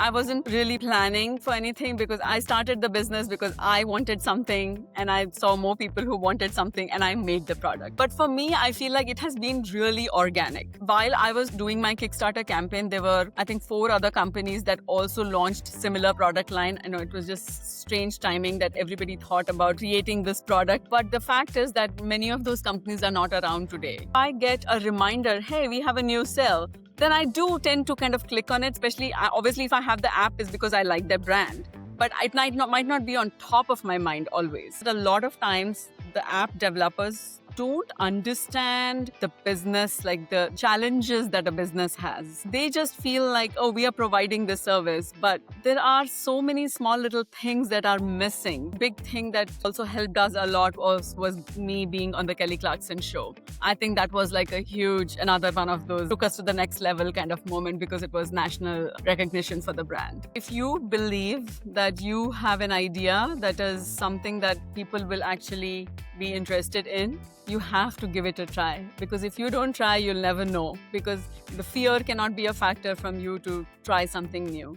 I wasn't really planning for anything because I started the business because I wanted something and I saw more people who wanted something and I made the product. But for me, I feel like it has been really organic. While I was doing my Kickstarter campaign, there were, I think, 4 other companies that also launched similar product line. I know it was just strange timing that everybody thought about creating this product. But the fact is that many of those companies are not around today. I get a reminder, hey, we have a new sale. Then I do tend to kind of click on it, especially obviously if I have the app is because I like their brand. But it might not be on top of my mind always. But a lot of times the app developers don't understand the business, like the challenges that a business has. They just feel like, oh, we are providing this service, but there are so many small little things that are missing. Big thing that also helped us a lot was me being on the Kelly Clarkson show. I think that was like a huge, another one of those took us to the next level kind of moment because it was national recognition for the brand. If you believe that you have an idea that is something that people will actually be interested in, you have to give it a try, because if you don't try, you'll never know, because the fear cannot be a factor from you to try something new.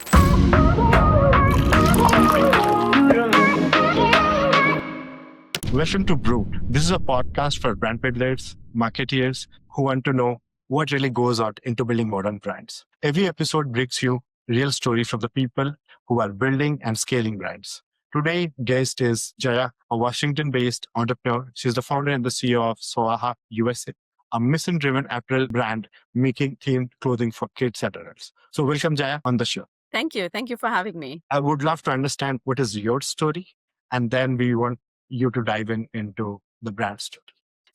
Welcome to Brute. This is a podcast for brand builders, marketeers who want to know what really goes out into building modern brands. Every episode brings you real stories from the people who are building and scaling brands. Today's guest is Jaya, a Washington-based entrepreneur. She's the founder and the CEO of Soaha USA, a mission-driven apparel brand making themed clothing for kids and adults. So welcome, Jaya, on the show. Thank you. Thank you for having me. I would love to understand what is your story, and then we want you to dive into the brand story.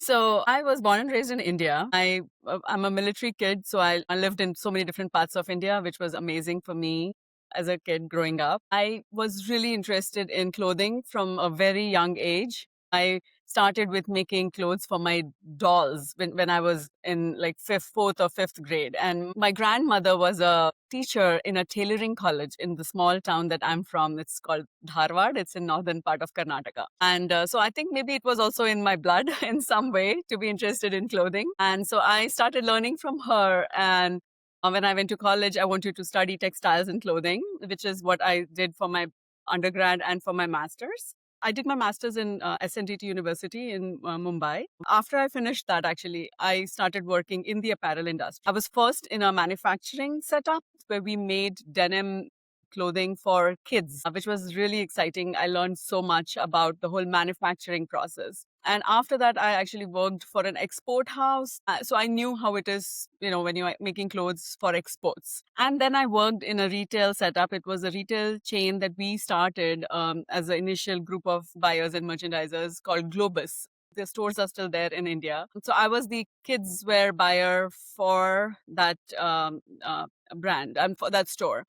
So I was born and raised in India. I'm a military kid, so I lived in so many different parts of India, which was amazing for me as a kid growing up. I was really interested in clothing from a very young age. I started with making clothes for my dolls when I was in like fourth or fifth grade. And my grandmother was a teacher in a tailoring college in the small town that I'm from. It's called Dharwad. It's in northern part of Karnataka. And so I think maybe it was also in my blood in some way to be interested in clothing. And so I started learning from her. And when I went to college, I wanted to study textiles and clothing, which is what I did for my undergrad and for my master's. I did my master's in SNDT University in Mumbai. After I finished that, actually, I started working in the apparel industry. I was first in a manufacturing setup where we made denim clothing for kids, which was really exciting. I learned so much about the whole manufacturing process. And after that, I actually worked for an export house. So I knew how it is, when you're making clothes for exports. And then I worked in a retail setup. It was a retail chain that we started as an initial group of buyers and merchandisers called Globus. The stores are still there in India. So I was the kids wear buyer for that brand and for that store.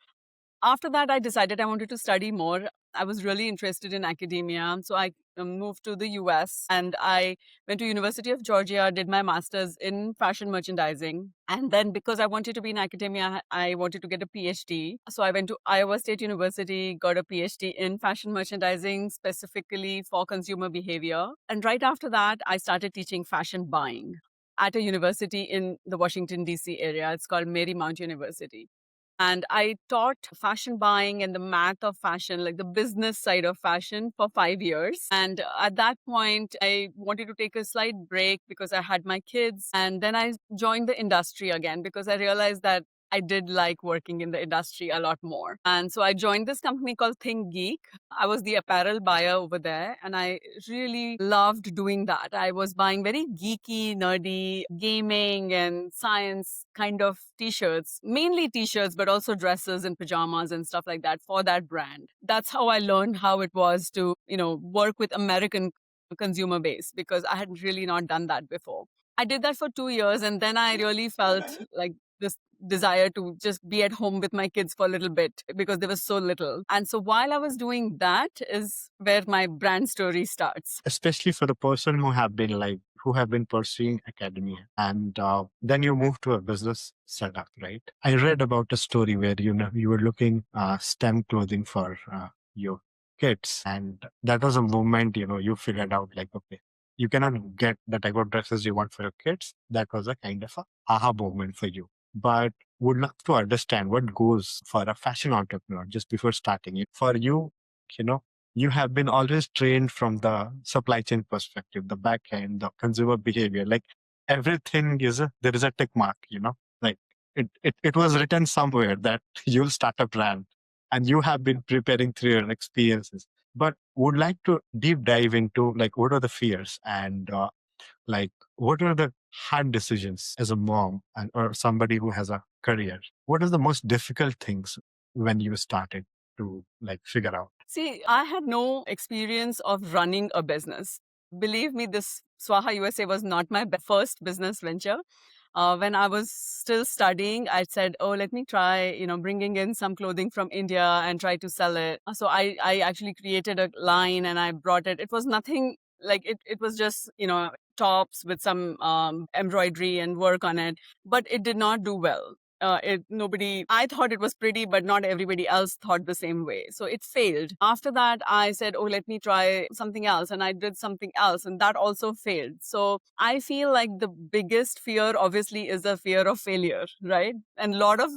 After that, I decided I wanted to study more. I was really interested in academia. So I moved to the US and I went to University of Georgia, did my master's in fashion merchandising. And then because I wanted to be in academia, I wanted to get a PhD. So I went to Iowa State University, got a PhD in fashion merchandising, specifically for consumer behavior. And right after that, I started teaching fashion buying at a university in the Washington, DC area. It's called Marymount University. And I taught fashion buying and the math of fashion, like the business side of fashion, for 5 years. And at that point, I wanted to take a slight break because I had my kids. And then I joined the industry again because I realized that I did like working in the industry a lot more. And so I joined this company called Think Geek. I was the apparel buyer over there and I really loved doing that. I was buying very geeky, nerdy, gaming and science kind of t-shirts, mainly t-shirts, but also dresses and pajamas and stuff like that for that brand. That's how I learned how it was to, work with American consumer base because I had really not done that before. I did that for 2 years and then I really felt like this desire to just be at home with my kids for a little bit because they were so little. And so while I was doing that is where my brand story starts. Especially for the person who have been pursuing academia and then you move to a business setup, right? I read about a story where, you were looking STEM clothing for your kids. And that was a moment, you figured out like, okay, you cannot get the type of dresses you want for your kids. That was a kind of a aha moment for you. But would love to understand what goes for a fashion entrepreneur just before starting it. For you, you know, you have been always trained from the supply chain perspective, the back end, the consumer behavior. Like everything is there is a tick mark, like it was written somewhere that you'll start a brand and you have been preparing through your experiences. But would like to deep dive into like what are the fears and like what are the hard decisions as a mom and or somebody who has a career? What are the most difficult things when you started to like figure out? See, I had no experience of running a business. Believe me, this Swaha USA was not my first business venture. When I was still studying, I said, "Oh, let me try, bringing in some clothing from India and try to sell it." So I actually created a line and I brought it. It was nothing like it was just tops with some embroidery and work on it, but it did not do well. I thought it was pretty, but not everybody else thought the same way. So it failed. After that, I said, oh, let me try something else. And I did something else, and that also failed. So I feel like the biggest fear, obviously, is the fear of failure, right? And a lot of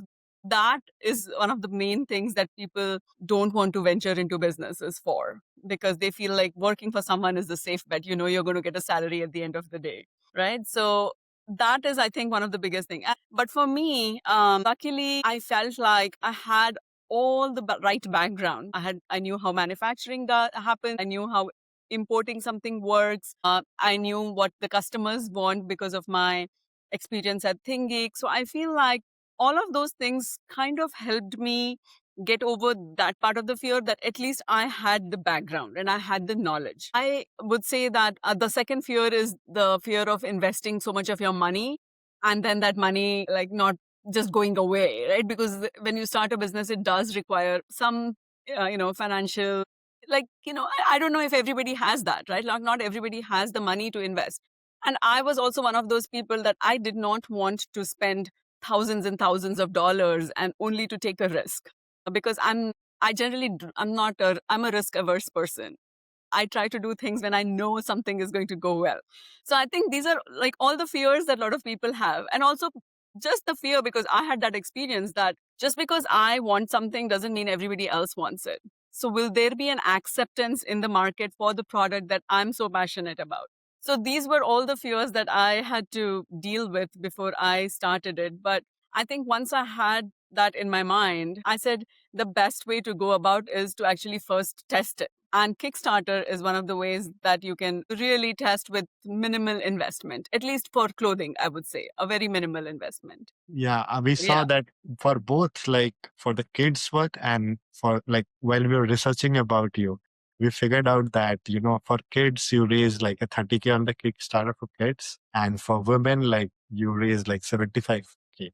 that is one of the main things that people don't want to venture into businesses for, because they feel like working for someone is the safe bet. You're going to get a salary at the end of the day, right? So that is, I think, one of the biggest thing. But for me, luckily, I felt like I had all the right background. I knew how manufacturing happens. I knew how importing something works. I knew what the customers want because of my experience at ThinkGeek. So I feel like all of those things kind of helped me get over that part of the fear, that at least I had the background and I had the knowledge. I would say that the second fear is the fear of investing so much of your money and then that money like not just going away, right? Because when you start a business, it does require some, financial, like, I don't know if everybody has that, right? Like not everybody has the money to invest. And I was also one of those people that I did not want to spend thousands and thousands of dollars and only to take a risk, because I'm a risk averse person. I try to do things when I know something is going to go well. So I think these are like all the fears that a lot of people have. And also just the fear, because I had that experience that just because I want something doesn't mean everybody else wants it. So will there be an acceptance in the market for the product that I'm so passionate about? So these were all the fears that I had to deal with before I started it. But I think once I had that in my mind, I said the best way to go about is to actually first test it. And Kickstarter is one of the ways that you can really test with minimal investment, at least for clothing, I would say, a very minimal investment. Yeah, we saw Yeah. that for both, like for the kids' work and for like while we were researching about you, we figured out that, for kids, you raise like a 30K on the Kickstarter for kids. And for women, like you raise like 75K.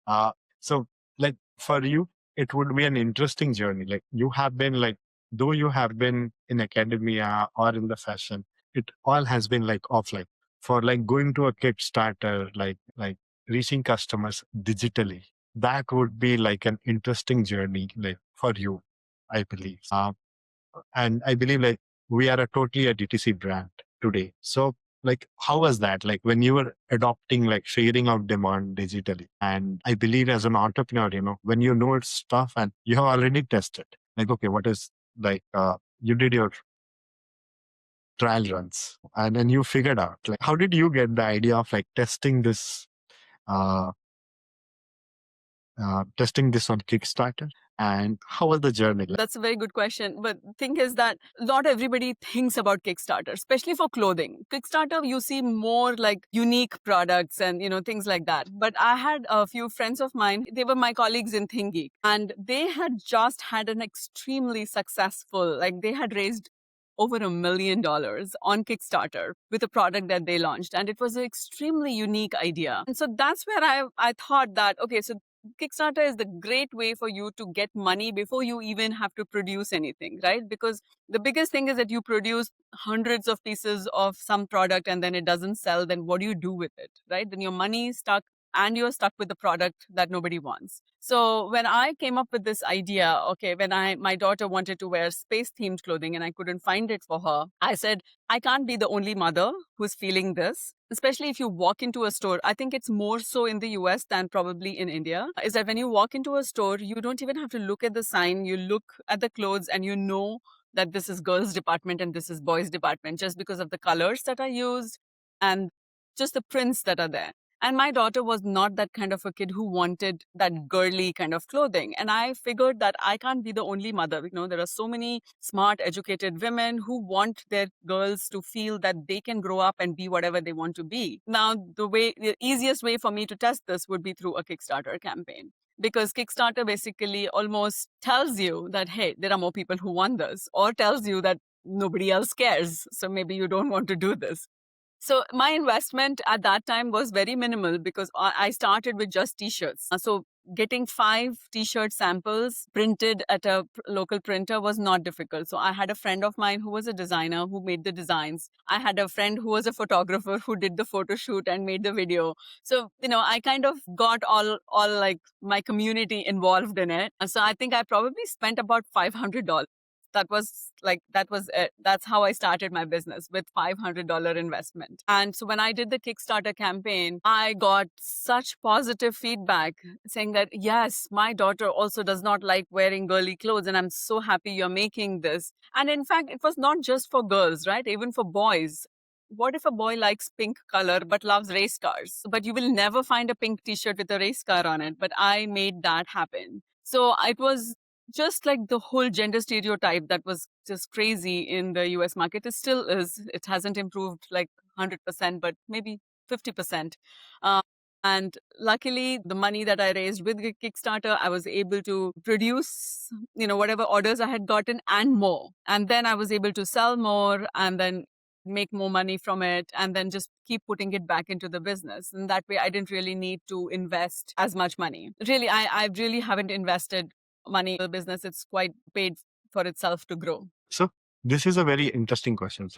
Uh, so like for you, it would be an interesting journey. Like you have been like, though you have been in academia or in the fashion, it all has been like offline. For like going to a Kickstarter, like reaching customers digitally, that would be like an interesting journey, like for you, I believe. And I believe like we are a totally a DTC brand today. So like how was that like when you were adopting like figuring out demand digitally? And I believe as an entrepreneur, when you know it's stuff and you have already tested, like okay, what is like you did your trial runs and then you figured out like how did you get the idea of like uh, testing this on Kickstarter? And how was the journey like? That's a very good question. But thing is that not everybody thinks about Kickstarter, especially for clothing. Kickstarter, you see more like unique products and, things like that. But I had a few friends of mine, they were my colleagues in ThinkGeek, and they had just had an extremely successful, like they had raised over $1 million on Kickstarter with a product that they launched. And it was an extremely unique idea. And so that's where I thought that, okay, so Kickstarter is the great way for you to get money before you even have to produce anything, right? Because the biggest thing is that you produce hundreds of pieces of some product and then it doesn't sell, then what do you do with it, right? Then your money is stuck and you're stuck with the product that nobody wants. So when I came up with this idea, okay, when my daughter wanted to wear space themed clothing and I couldn't find it for her, I said, I can't be the only mother who's feeling this. Especially if you walk into a store, I think it's more so in the US than probably in India, is that when you walk into a store, you don't even have to look at the sign. You look at the clothes and you know that this is girls department and this is boys department just because of the colors that are used and just the prints that are there. And my daughter was not that kind of a kid who wanted that girly kind of clothing. And I figured that I can't be the only mother. There are so many smart, educated women who want their girls to feel that they can grow up and be whatever they want to be. Now, the easiest way for me to test this would be through a Kickstarter campaign. Because Kickstarter basically almost tells you that, hey, there are more people who want this, or tells you that nobody else cares. So maybe you don't want to do this. So my investment at that time was very minimal because I started with just t-shirts. So getting 5 t-shirt samples printed at a local printer was not difficult. So I had a friend of mine who was a designer who made the designs. I had a friend who was a photographer who did the photo shoot and made the video. So, I kind of got all like my community involved in it. So I think I probably spent about $500. That was it. That's how I started my business, with $500 investment. And so when I did the Kickstarter campaign, I got such positive feedback saying that, yes, my daughter also does not like wearing girly clothes, and I'm so happy you're making this. And in fact, it was not just for girls, right? Even for boys. What if a boy likes pink color but loves race cars? But you will never find a pink t-shirt with a race car on it. But I made that happen. So it was just like the whole gender stereotype that was just crazy in the US market. It still is. It hasn't improved like 100%, but maybe 50%. Uh, and luckily, the money that I raised with Kickstarter, I was able to produce, whatever orders I had gotten and more. And then I was able to sell more and then make more money from it and then just keep putting it back into the business. And that way I didn't really need to invest as much money. Really, I really haven't invested money in the business. It's quite paid for itself to grow. So this is a very interesting question.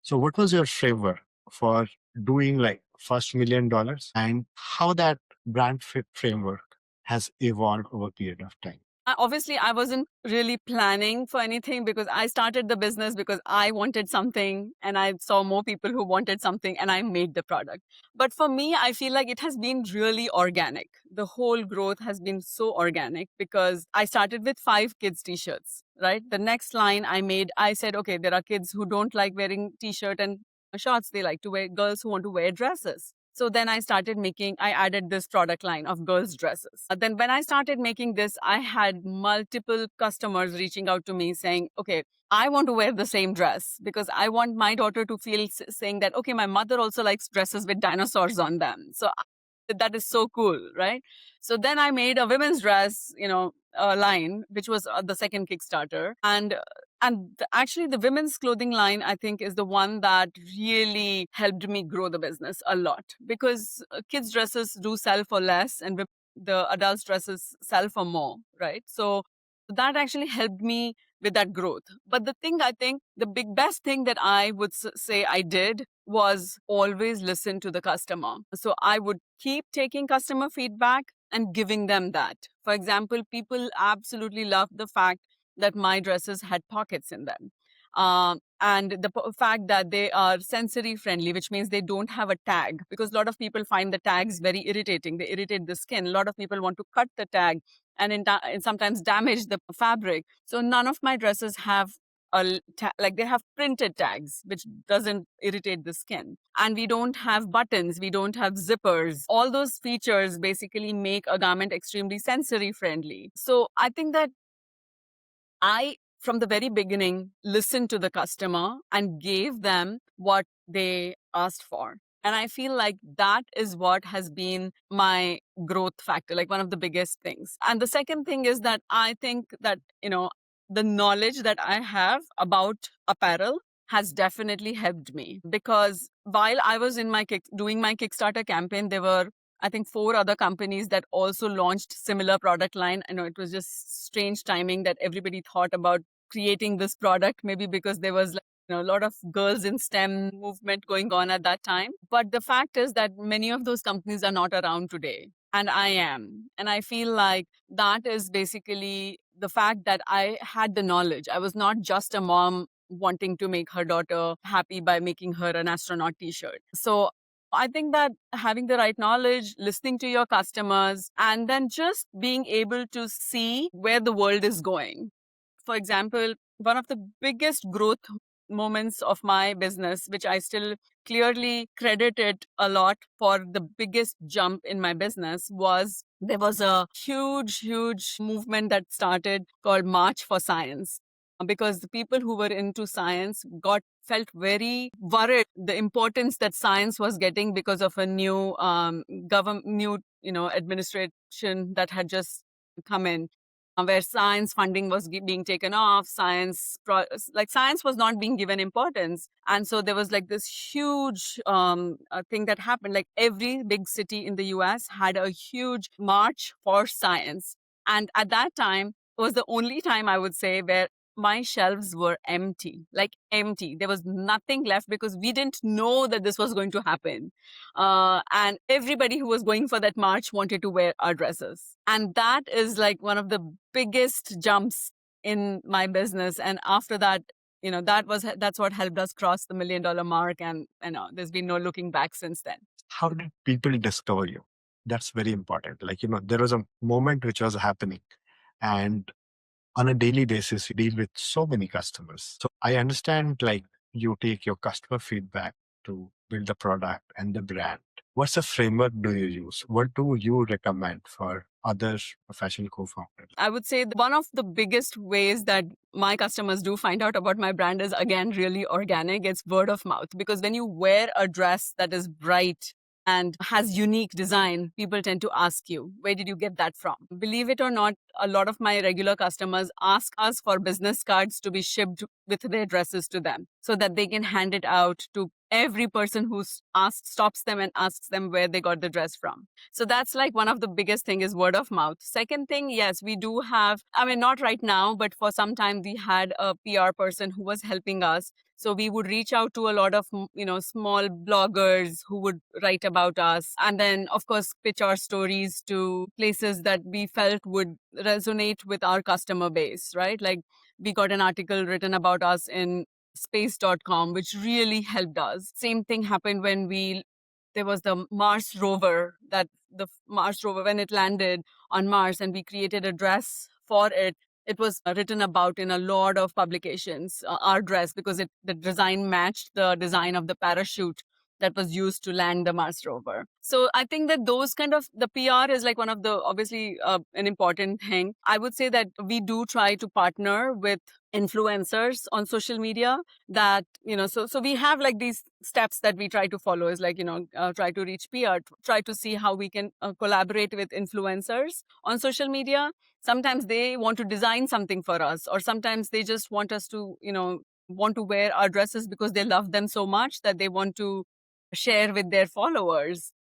So what was your framework for doing like first $1 million, and how that brand framework has evolved over a period of time? Obviously, I wasn't really planning for anything because I started the business because I wanted something and I saw more people who wanted something and I made the product. But for me, I feel like it has been really organic. The whole growth has been so organic because I started with 5 kids t-shirts, right? The next line I said, okay, there are kids who don't like wearing t-shirt and shorts. They like to wear, girls who want to wear dresses. So then I added this product line of girls' dresses. Then when I started making this, I had multiple customers reaching out to me saying, okay, I want to wear the same dress because I want my daughter to feel saying that, okay, my mother also likes dresses with dinosaurs on them. So that is so cool, right? So then I made a women's dress, line, which was the second Kickstarter. Actually, the women's clothing line, I think, is the one that really helped me grow the business a lot because kids' dresses do sell for less and the adults' dresses sell for more, right? So that actually helped me with that growth. But I think the best thing that I would say I did was always listen to the customer. So I would keep taking customer feedback and giving them that. For example, people absolutely loved the fact that my dresses had pockets in them. And the fact that they are sensory friendly, which means they don't have a tag, because a lot of people find the tags very irritating. They irritate the skin. A lot of people want to cut the tag and sometimes damage the fabric. So none of my dresses have like they have printed tags, which doesn't irritate the skin. And we don't have buttons, we don't have zippers. All those features basically make a garment extremely sensory friendly. So I think that I, from the very beginning, listened to the customer and gave them what they asked for. And I feel like that is what has been my growth factor, like one of the biggest things. And the second thing is that I think that, the knowledge that I have about apparel has definitely helped me because while I was doing my Kickstarter campaign, there were, I think, 4 other companies that also launched similar product line. I know it was just strange timing that everybody thought about creating this product, maybe because there was like a lot of girls in STEM movement going on at that time. But the fact is that many of those companies are not around today. And I am. And I feel like that is basically the fact that I had the knowledge. I was not just a mom wanting to make her daughter happy by making her an astronaut t shirt. So I think that having the right knowledge, listening to your customers, and then just being able to see where the world is going. For example, one of the biggest growth moments of my business, which I still clearly credit it a lot for the biggest jump in my business, was there was a huge movement that started called March for Science. Because the people who were into science got felt very worried the importance that science was getting because of a new government, new administration that had just come in, where science funding was being taken off, science was not being given importance. And so there was like this huge thing that happened. Like every big city in the US had a huge march for science. And at that time, it was the only time I would say where my shelves were empty, like empty. There was nothing left because we didn't know that this was going to happen. And everybody who was going for that march wanted to wear our dresses. And that is like one of the biggest jumps in my business. And after that, that's what helped us cross the $1 million mark. And there's been no looking back since then. How did people discover you? That's very important. Like, there was a moment which was happening, and on a daily basis, you deal with so many customers. So I understand, like, you take your customer feedback to build the product and the brand. What's the framework do you use? What do you recommend for other fashion co-founders? I would say one of the biggest ways that my customers do find out about my brand is, again, really organic. It's word of mouth. Because when you wear a dress that is bright and has unique design, people tend to ask you, where did you get that from? Believe it or not, a lot of my regular customers ask us for business cards to be shipped with their dresses to them so that they can hand it out to every person who stops them and asks them where they got the dress from. So that's like one of the biggest thing is word of mouth. Second thing, yes, we do have, I mean, not right now, but for some time we had a PR person who was helping us. So we would reach out to a lot of, small bloggers who would write about us. And then, of course, pitch our stories to places that we felt would resonate with our customer base, right? Like we got an article written about us in space.com, which really helped us. Same thing happened when there was the Mars rover, when it landed on Mars and we created a dress for it. It was written about in a lot of publications, our dress, because the design matched the design of the parachute that was used to land the Mars rover. So I think that those kind of, the PR is like one of the, obviously an important thing. I would say that we do try to partner with influencers on social media that, so we have like these steps that we try to follow is like, try to reach PR, try to see how we can collaborate with influencers on social media. Sometimes they want to design something for us, or sometimes they just want us to, want to wear our dresses because they love them so much that they want to share with their followers.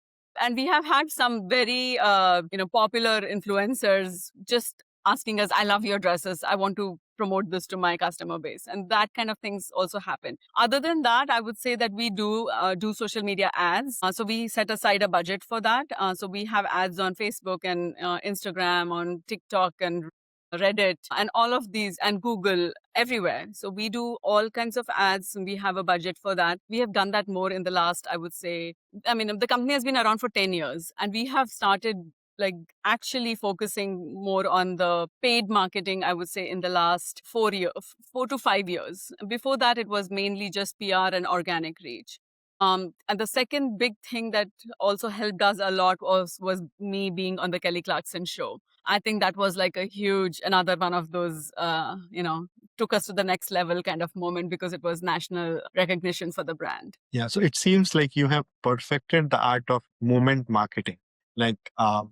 And we have had some very, popular influencers just asking us, I love your dresses. I want to promote this to my customer base. And that kind of things also happen. Other than that, I would say that we do social media ads. So we set aside a budget for that. So we have ads on Facebook and Instagram, on TikTok and Reddit and all of these, and Google, everywhere. So we do all kinds of ads and we have a budget for that. We have done that more in the last, I would say, the company has been around for 10 years and we have started like actually focusing more on the paid marketing, I would say, in the last 4 to 5 years. Before that, it was mainly just PR and organic reach. And the second big thing that also helped us a lot was me being on the Kelly Clarkson show. I think that was like another one of those, took us to the next level kind of moment because it was national recognition for the brand. Yeah. So it seems like you have perfected the art of moment marketing. Like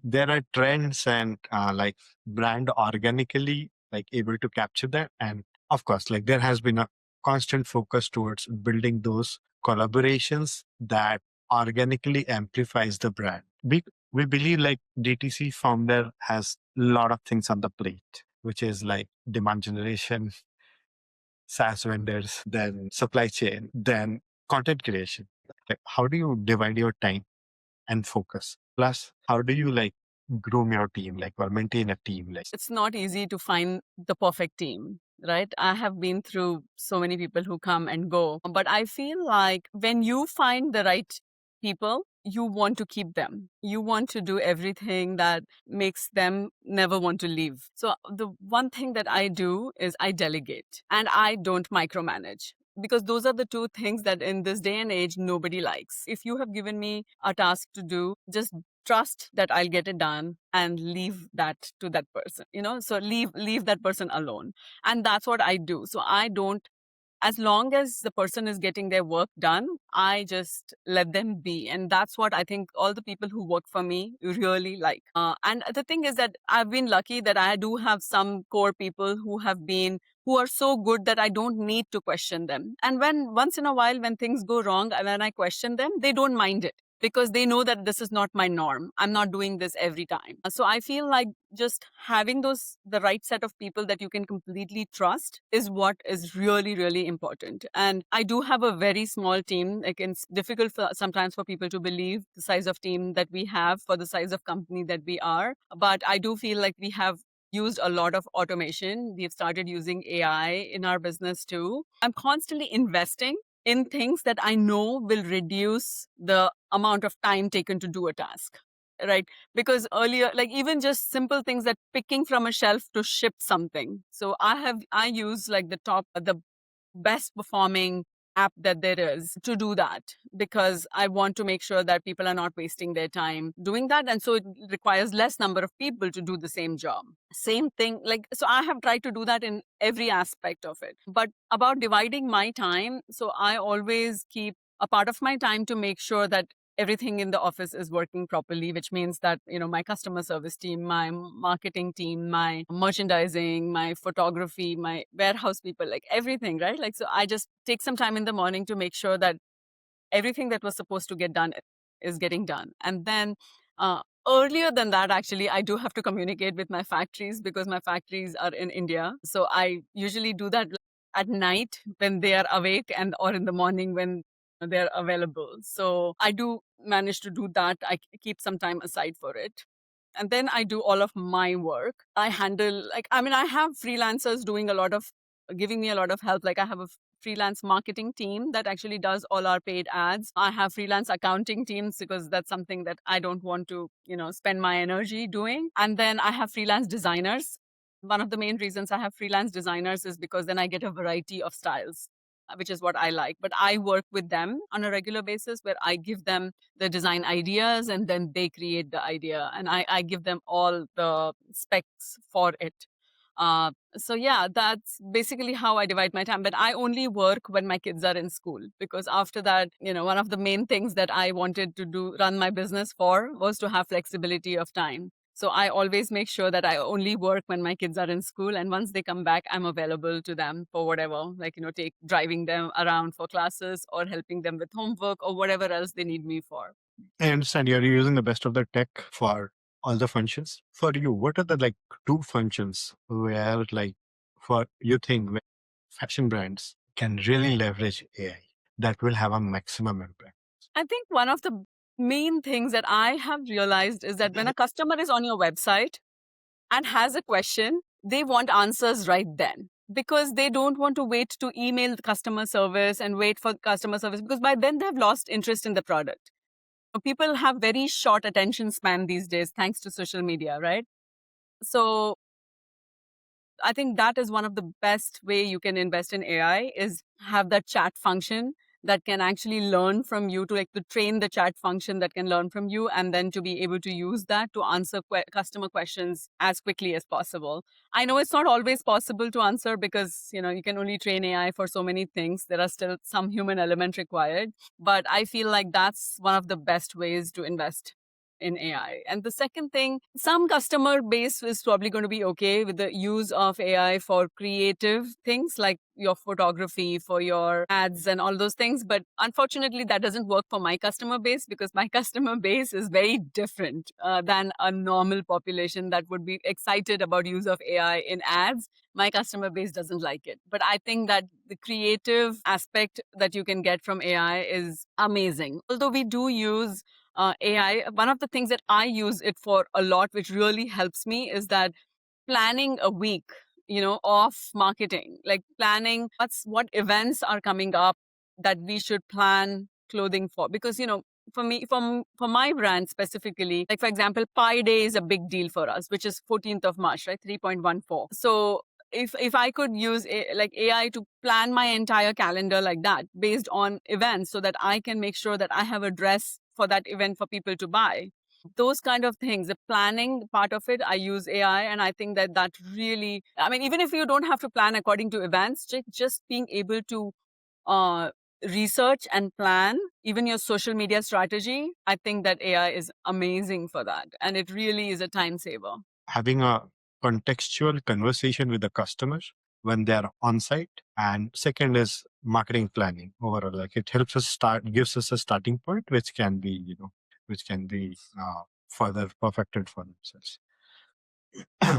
there are trends and like brand organically like able to capture that. And of course, like there has been a constant focus towards building those collaborations that organically amplifies the brand. We believe like DTC founder has a lot of things on the plate, which is like demand generation, SaaS vendors, then supply chain, then content creation. Like, how do you divide your time and focus? Plus, how do you like groom your team, like, or maintain a team? Like, It's not easy to find the perfect team, right? I have been through so many people who come and go, but I feel like when you find the right people, you want to keep them. You want to do everything that makes them never want to leave. So the one thing that I do is I delegate and I don't micromanage. Because those are the two things that in this day and age nobody likes. If you have given me a task to do, just trust that I'll get it done and leave that to that person, so leave that person alone. And that's what I do. So I don't, as long as the person is getting their work done, I just let them be. And that's what I think all the people who work for me really like. And the thing is that I've been lucky that I do have some core people who are so good that I don't need to question them. And when once in a while, when things go wrong and then I question them, they don't mind it because they know that this is not my norm. I'm not doing this every time. So I feel like just having the right set of people that you can completely trust is what is really, really important. And I do have a very small team. Like, it's difficult sometimes for people to believe the size of team that we have for the size of company that we are. But I do feel like we have used a lot of automation. We've started using AI in our business too. I'm constantly investing in things that I know will reduce the amount of time taken to do a task. Right. Because earlier, like even just simple things that picking from a shelf to ship something. So I use like the best performing app that there is to do that, because I want to make sure that people are not wasting their time doing that. And so it requires less number of people to do the same job. Same thing, like, so I have tried to do that in every aspect of it. But about dividing my time, so I always keep a part of my time to make sure that everything in the office is working properly, which means that, my customer service team, my marketing team, my merchandising, my photography, my warehouse people, like everything, right? Like, so I just take some time in the morning to make sure that everything that was supposed to get done is getting done. And then earlier than that, actually, I do have to communicate with my factories because my factories are in India. So I usually do that at night when they are awake, and or in the morning when they're available. So I do manage to do that. I keep some time aside for it. And then I do all of my work. I handle, like, I mean, I have freelancers doing giving me a lot of help. Like, I have a freelance marketing team that actually does all our paid ads. I have freelance accounting teams because that's something that I don't want to, spend my energy doing. And then I have freelance designers. One of the main reasons I have freelance designers is because then I get a variety of styles, which is what I like. But I work with them on a regular basis where I give them the design ideas and then they create the idea, and I give them all the specs for it. So yeah, that's basically how I divide my time. But I only work when my kids are in school, because after that, one of the main things that I wanted to run my business for, was to have flexibility of time. So I always make sure that I only work when my kids are in school, and once they come back, I'm available to them for whatever, like, take driving them around for classes or helping them with homework or whatever else they need me for. I understand you're using the best of the tech for all the functions. For you, what are the like two functions where like for you think where fashion brands can really leverage AI that will have a maximum impact? I think one of the main things that I have realized is that when a customer is on your website and has a question, they want answers right then, because they don't want to wait to email the customer service and wait for customer service, because by then they've lost interest in the product. People have very short attention span these days thanks to social media, right? So I think that is one of the best way you can invest in AI, is have that chat function that can actually learn from you, to train the chat function that can learn from you, and then to be able to use that to answer customer questions as quickly as possible. I know it's not always possible to answer because, you can only train AI for so many things. There are still some human element required, but I feel like that's one of the best ways to invest in AI. And the second thing, some customer base is probably going to be okay with the use of AI for creative things like your photography, for your ads and all those things. But unfortunately, that doesn't work for my customer base because my customer base is very different than a normal population that would be excited about use of AI in ads. My customer base doesn't like it. But I think that the creative aspect that you can get from AI is amazing. Although we do use AI, one of the things that I use it for a lot, which really helps me, is that planning a week, of marketing, like planning what events are coming up that we should plan clothing for. Because, for me, for my brand specifically, like for example, Pi Day is a big deal for us, which is 14th of March, right? 3.14. So if I could use like AI to plan my entire calendar like that based on events so that I can make sure that I have a dress for that event for people to buy, those kind of things, the planning part of it, I use AI. And I think that that really, I mean, even if you don't have to plan according to events, just being able to uh, research and plan even your social media strategy, I think that AI is amazing for that. And it really is a time saver. Having a contextual conversation with the customer when they're on site. And second is marketing planning overall. Like it helps us gives us a starting point, which can be, which can be further perfected for themselves.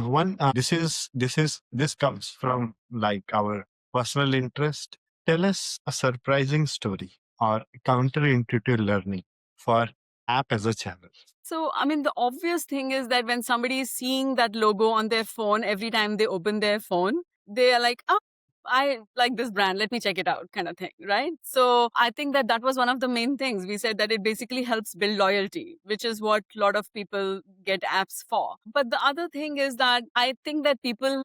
One, this comes from like our personal interest. Tell us a surprising story or counterintuitive learning for app as a channel. So, I mean, the obvious thing is that when somebody is seeing that logo on their phone every time they open their phone, they are like, oh, I like this brand. Let me check it out, kind of thing, right? So, I think that that was one of the main things. We said that it basically helps build loyalty, which is what a lot of people get apps for. But the other thing is that I think that people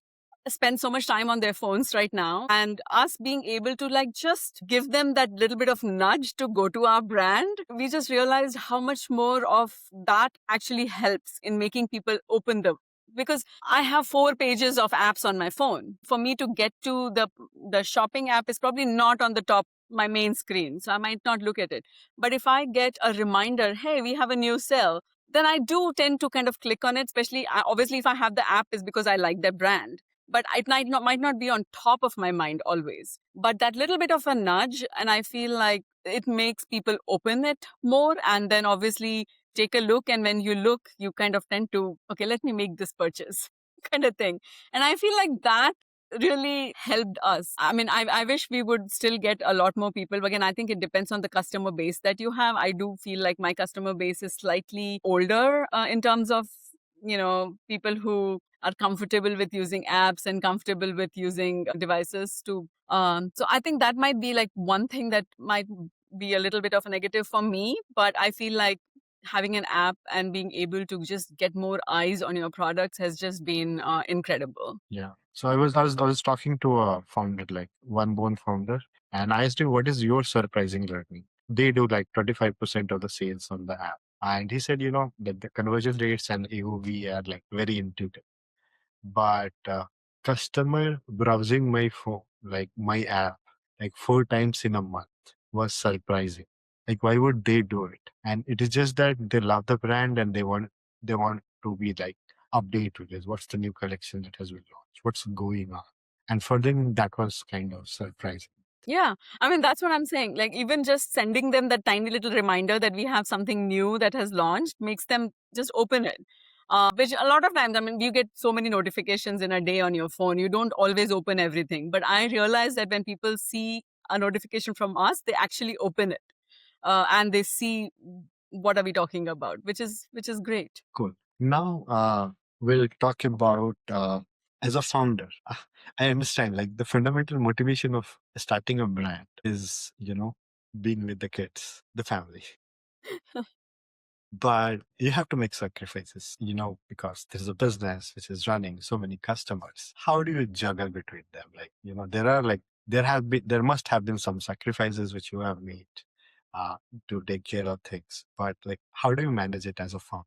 spend so much time on their phones right now, and us being able to like just give them that little bit of nudge to go to our brand, we just realized how much more of that actually helps in making people open the, because I have 4 pages of apps on my phone. For me to get to the shopping app is probably not on the top my main screen, so I might not look at it. But if I get a reminder, hey, we have a new sale, then I do tend to kind of click on it. Especially obviously if I have the app is because I like their brand, but it might not be on top of my mind always. But that little bit of a nudge, and I feel like it makes people open it more, and then obviously take a look. And when you look, you kind of tend to, okay, let me make this purchase kind of thing. And I feel like that really helped us. I mean, I wish we would still get a lot more people. But again, I think it depends on the customer base that you have. I do feel like my customer base is slightly older in terms of, people who are comfortable with using apps and comfortable with using devices to. So I think that might be like one thing that might be a little bit of a negative for me. But I feel like having an app and being able to just get more eyes on your products has just been incredible. Yeah. So I was talking to a founder, like One Bone founder, and I asked him, "What is your surprising learning?" They do like 25% of the sales on the app, and he said, that the conversion rates and AOV are like very intuitive, but customer browsing my phone, like my app, like 4 times in a month was surprising. Like, why would they do it? And it is just that they love the brand and they want to be like update with this. What's the new collection that has been launched? What's going on? And for them, that was kind of surprising. Yeah. I mean, that's what I'm saying. Like, even just sending them that tiny little reminder that we have something new that has launched makes them just open it. Which a lot of times, I mean, you get so many notifications in a day on your phone. You don't always open everything. But I realize that when people see a notification from us, they actually open it and they see what are we talking about, which is great. Cool. Now we'll talk about as a founder. I understand like the fundamental motivation of starting a brand is, being with the kids, the family. But you have to make sacrifices, because there's a business which is running so many customers. How do you juggle between them? Like, there must have been some sacrifices which you have made uh, to take care of things. But like, how do you manage it as a founder?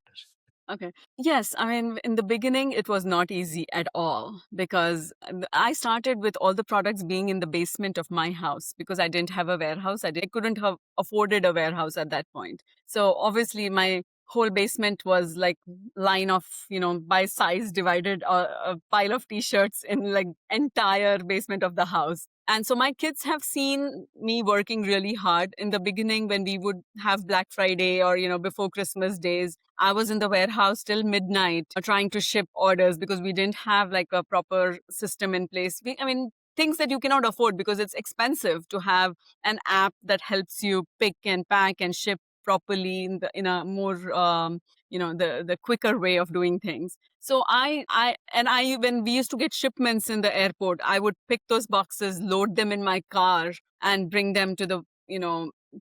Okay. Yes, I mean, in the beginning, it was not easy at all because I started with all the products being in the basement of my house because I didn't have a warehouse. I couldn't have afforded a warehouse at that point. So obviously, my whole basement was like line of, by size divided a pile of t-shirts in like entire basement of the house. And so my kids have seen me working really hard in the beginning when we would have Black Friday or, before Christmas days. I was in the warehouse till midnight trying to ship orders because we didn't have like a proper system in place. I mean, things that you cannot afford because it's expensive to have an app that helps you pick and pack and ship properly in a more the quicker way of doing things. So I when we used to get shipments in the airport, I would pick those boxes, load them in my car, and bring them to the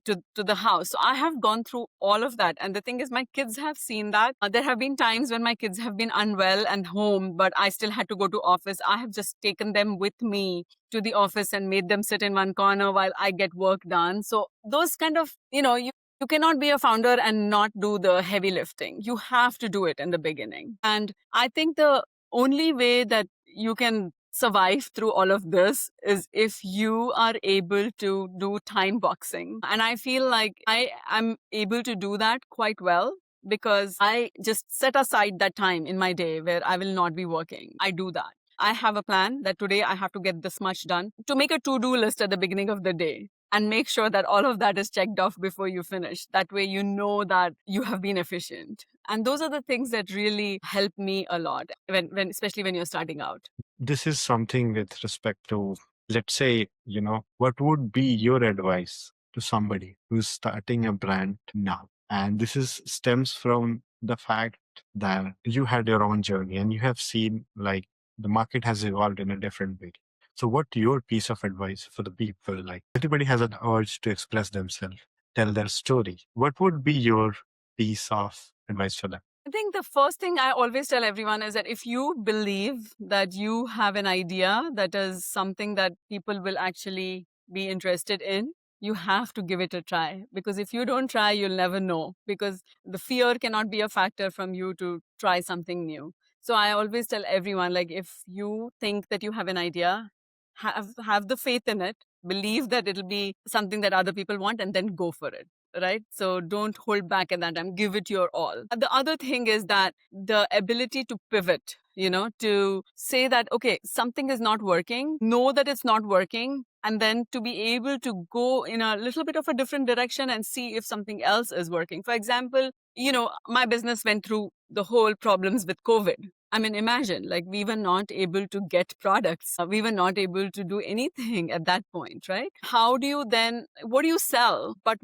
to the house. So I have gone through all of that. And the thing is, my kids have seen that. There have been times when my kids have been unwell and home, but I still had to go to office. I have just taken them with me to the office and made them sit in one corner while I get work done. So those kind of, you cannot be a founder and not do the heavy lifting. You have to do it in the beginning. And I think the only way that you can survive through all of this is if you are able to do time boxing. And I feel like I am able to do that quite well because I just set aside that time in my day where I will not be working. I do that. I have a plan that today I have to get this much done, to make a to-do list at the beginning of the day and make sure that all of that is checked off before you finish. That way, you know that you have been efficient. And those are the things that really help me a lot when especially when you're starting out. This is something with respect to, let's say, what would be your advice to somebody who's starting a brand now? And this is stems from the fact that you had your own journey and you have seen like the market has evolved in a different way. So what your piece of advice for the people? Like everybody has an urge to express themselves, tell their story. What would be your piece of advice for them? I think the first thing I always tell everyone is that if you believe that you have an idea that is something that people will actually be interested in, you have to give it a try. Because if you don't try, you'll never know. Because the fear cannot be a factor from you to try something new. So I always tell everyone, like, if you think that you have an idea, have the faith in it, believe that it'll be something that other people want, and then go for it. Right? So don't hold back at that time. Give it your all. The other thing is that the ability to pivot, to say that, okay, something is not working, know that it's not working, and then to be able to go in a little bit of a different direction and see if something else is working. For example, my business went through the whole problems with COVID. I mean, imagine, like, we were not able to get products. We were not able to do anything at that point, right? How do you then, what do you sell? But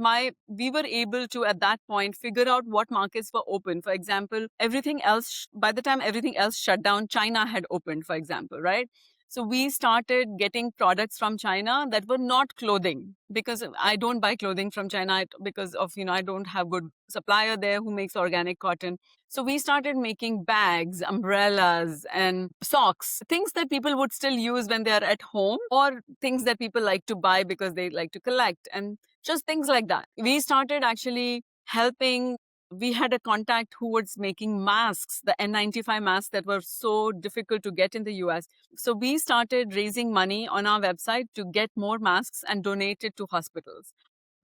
we were able to, at that point, figure out what markets were open. For example, everything else, by the time everything else shut down, China had opened, for example, right? So we started getting products from China that were not clothing, because I don't buy clothing from China because of, I don't have good supplier there who makes organic cotton. So we started making bags, umbrellas, and socks, things that people would still use when they're at home, or things that people like to buy because they like to collect, and just things like that. We started actually helping. We had a contact who was making masks, the N95 masks that were so difficult to get in the US. So we started raising money on our website to get more masks and donate it to hospitals,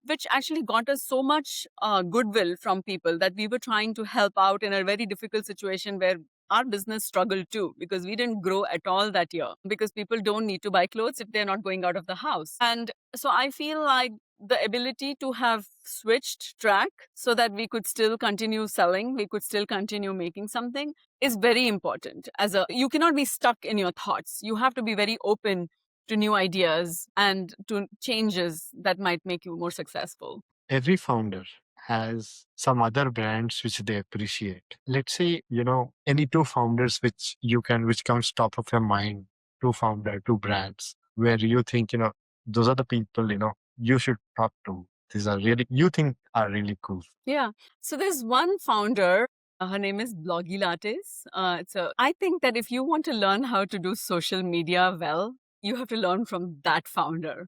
which actually got us so much goodwill from people that we were trying to help out in a very difficult situation where our business struggled too, because we didn't grow at all that year, because people don't need to buy clothes if they're not going out of the house. And so I feel like the ability to have switched track so that we could still continue selling, we could still continue making something, is very important. You cannot be stuck in your thoughts. You have to be very open to new ideas and to changes that might make you more successful. Every founder has some other brands which they appreciate. Let's say, any two founders which comes top of your mind, two brands, where you think, those are the people, you should talk to. These are really, you think are really cool. Yeah. So there's one founder. Her name is Bloggy Lattes. I think that if you want to learn how to do social media well, you have to learn from that founder.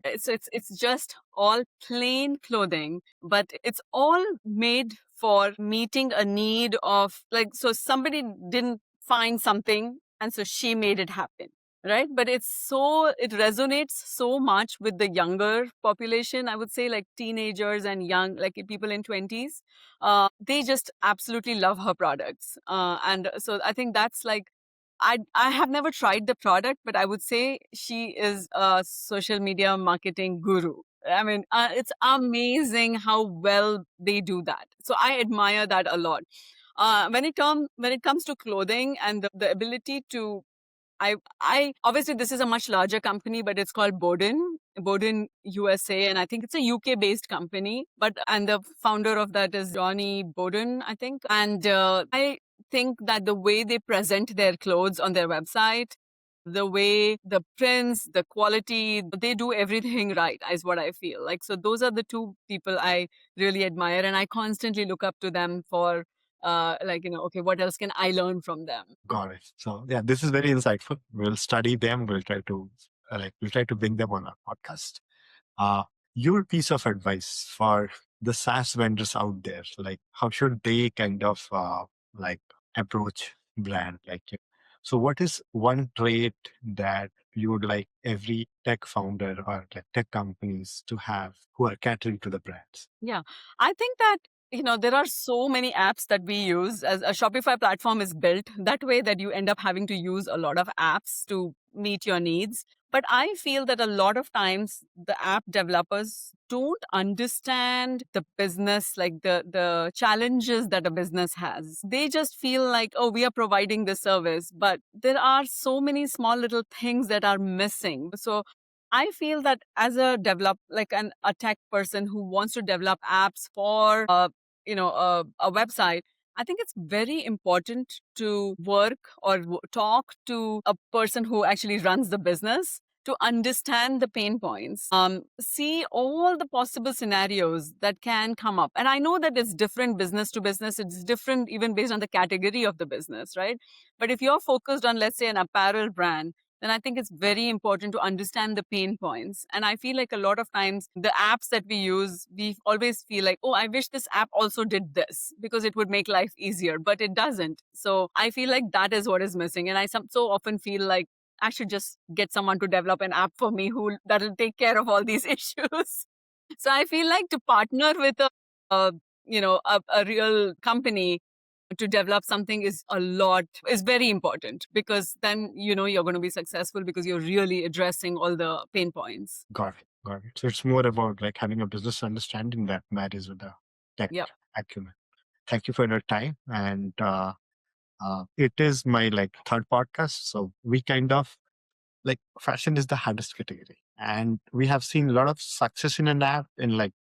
It's just all plain clothing, but it's all made for meeting a need of, like, so somebody didn't find something, and so she made it happen, right? But it resonates so much with the younger population. I would say like teenagers and young, like people in 20s. They just absolutely love her products. And so I think that's like, I have never tried the product, but I would say she is a social media marketing guru. I mean, it's amazing how well they do that. So I admire that a lot. When it comes to clothing and the ability to I obviously this is a much larger company, but it's called Bowden USA, and I think it's a UK based company. But and the founder of that is Johnny Bowden, I think. And I think that the way they present their clothes on their website, the way the prints, the quality, they do everything right, is what I feel like. So those are the two people I really admire, and I constantly look up to them for like, okay, what else can I learn from them? Got it. So yeah, this is very insightful. We'll study them. We'll try to bring them on our podcast. Uh, your piece of advice for the SaaS vendors out there, like how should they kind of like approach brand? So what is one trait that you would like every tech founder or like tech companies to have who are catering to the brands? Yeah, I think that there are so many apps that we use. As a Shopify platform is built that way that you end up having to use a lot of apps to meet your needs. But I feel that a lot of times the app developers don't understand the business, like the challenges that a business has. They just feel like, oh, we are providing the service, but there are so many small little things that are missing. So I feel that as a tech person who wants to develop apps for a website, I think it's very important to work or talk to a person who actually runs the business to understand the pain points, see all the possible scenarios that can come up. And I know that it's different business to business. It's different even based on the category of the business, right? But if you're focused on, let's say, an apparel brand, then I think it's very important to understand the pain points. And I feel like a lot of times the apps that we use, we always feel like, oh, I wish this app also did this because it would make life easier, but it doesn't. So I feel like that is what is missing. And so often feel like I should just get someone to develop an app for me that'll take care of all these issues. So I feel like to partner with a real company to develop something is very important, because then you're going to be successful because you're really addressing all the pain points. Got it. Got it. So it's more about like having a business understanding that marries with the tech Yeah. acumen. Thank you for your time. And it is my like third podcast. So we kind of like fashion is the hardest category. And we have seen a lot of success in an app in like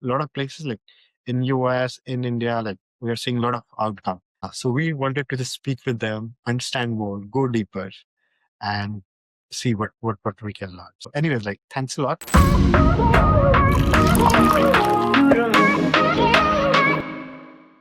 a lot of places, like in US, in India, like we are seeing a lot of outcome. So we wanted to just speak with them, understand more, go deeper, and see what we can learn. So anyways, like thanks a lot.